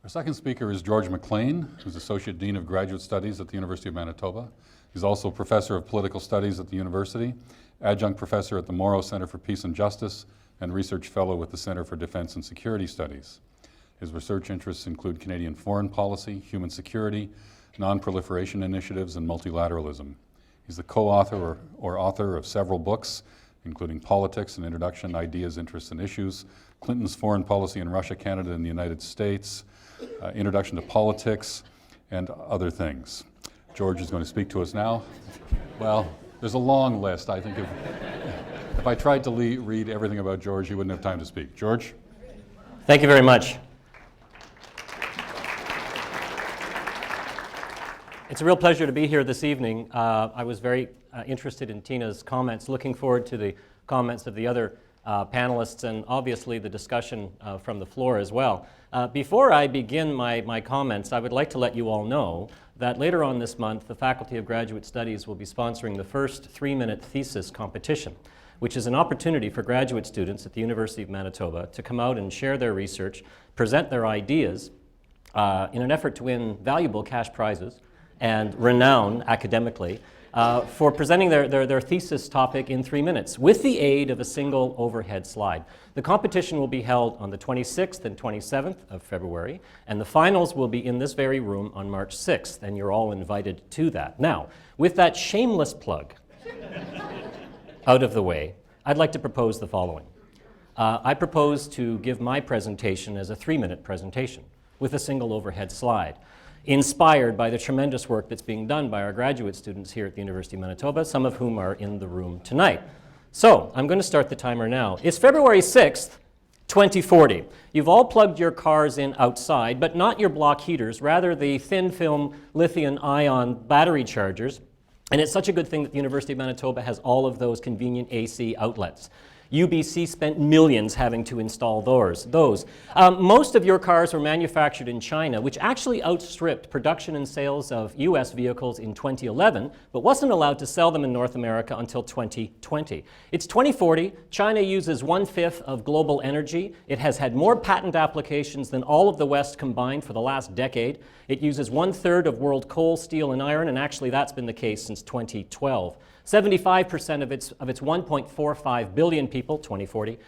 Our second speaker is George Mclean, who's Associate Dean of Graduate Studies at the University of Manitoba. He's also Professor of Political Studies at the university, Adjunct Professor at the Morrow Center for Peace and Justice, and Research Fellow with the Center for Defense and Security Studies. His research interests include Canadian foreign policy, human security, non-proliferation initiatives, and multilateralism. He's the co-author or author of several books, including Politics, an Introduction, Ideas, Interests, and Issues, Clinton's Foreign Policy in Russia, Canada, and the United States, Introduction to Politics, and other things. George is going to speak to us now. Well, there's a long list. I think if I tried to read everything about George, he wouldn't have time to speak. George? Thank you very much. It's a real pleasure to be here this evening. I was very interested in Tina's comments, looking forward to the comments of the other panelists and obviously the discussion from the floor as well. Before I begin my comments, I would like to let you all know that later on this month, the Faculty of Graduate Studies will be sponsoring the first 3-minute thesis competition, which is an opportunity for graduate students at the University of Manitoba to come out and share their research, present their ideas in an effort to win valuable cash prizes and renown academically for presenting their thesis topic in 3 minutes with the aid of a single overhead slide. The competition will be held on the 26th and 27th of February, and the finals will be in this very room on March 6th, and you're all invited to that. Now, with that shameless plug out of the way, I'd like to propose the following. I propose to give my presentation as a 3-minute presentation with a single overhead slide, inspired by the tremendous work that's being done by our graduate students here at the University of Manitoba, some of whom are in the room tonight. So, I'm going to start the timer now. It's February 6th, 2040. You've all plugged your cars in outside, but not your block heaters, rather the thin film lithium-ion battery chargers. And it's such a good thing that the University of Manitoba has all of those convenient AC outlets. UBC spent millions having to install those. Most of your cars were manufactured in China, which actually outstripped production and sales of US vehicles in 2011, but wasn't allowed to sell them in North America until 2020. It's 2040. China uses 1/5 of global energy. It has had more patent applications than all of the West combined for the last decade. It uses 1/3 of world coal, steel, and iron, and actually that's been the case since 2012. 75% of its 1.45 billion people, 2040,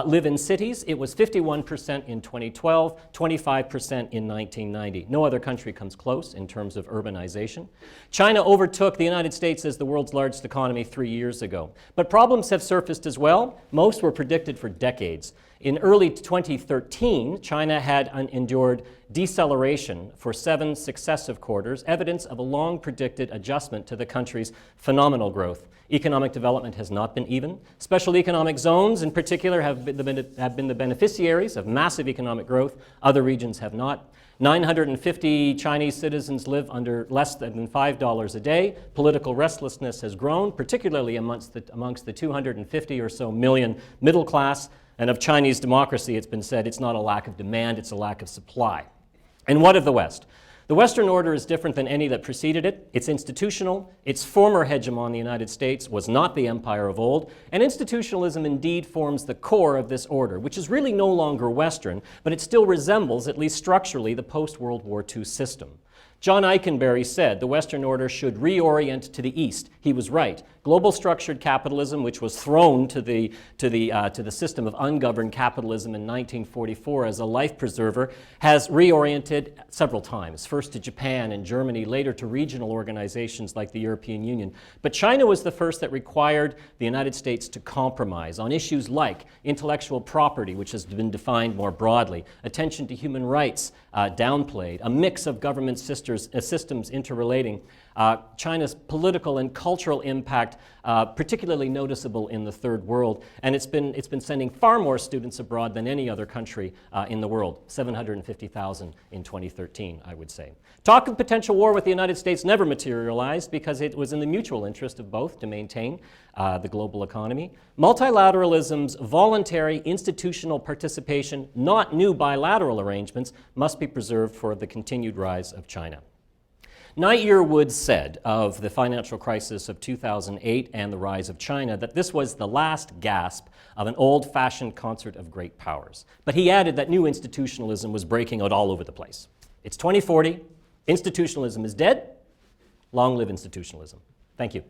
live in cities. It was 51% in 2012, 25% in 1990. No other country comes close in terms of urbanization. China overtook the United States as the world's largest economy 3 years ago. But problems have surfaced as well. Most were predicted for decades. In early 2013, China had endured deceleration for 7 successive quarters, evidence of a long-predicted adjustment to the country's phenomenal growth. Economic development has not been even. Special economic zones, in particular, have been the beneficiaries of massive economic growth. Other regions have not. 950 Chinese citizens live under less than $5 a day. Political restlessness has grown, particularly amongst the 250 or so million middle class. And of Chinese democracy, it's been said it's not a lack of demand, it's a lack of supply. And what of the West? The Western order is different than any that preceded it. It's institutional. Its former hegemon, the United States, was not the empire of old. And institutionalism indeed forms the core of this order, which is really no longer Western, but it still resembles, at least structurally, the post-World War II system. John Eikenberry said the Western order should reorient to the East. He was right. Global structured capitalism, which was thrown to the system of ungoverned capitalism in 1944 as a life preserver, has reoriented several times, first to Japan and Germany, later to regional organizations like the European Union. But China was the first that required the United States to compromise on issues like intellectual property, which has been defined more broadly, attention to human rights downplayed, a mix of government systems interrelating, China's political and cultural impact particularly noticeable in the third world, and it's been sending far more students abroad than any other country in the world, 750,000 in 2013, I would say. Talk of potential war with the United States never materialized because it was in the mutual interest of both to maintain the global economy. Multilateralism's voluntary institutional participation, not new bilateral arrangements, must be preserved for the continued rise of China. Knight Wood said of the financial crisis of 2008 and the rise of China that this was the last gasp of an old-fashioned concert of great powers. But he added that new institutionalism was breaking out all over the place. It's 2040, institutionalism is dead, long live institutionalism. Thank you.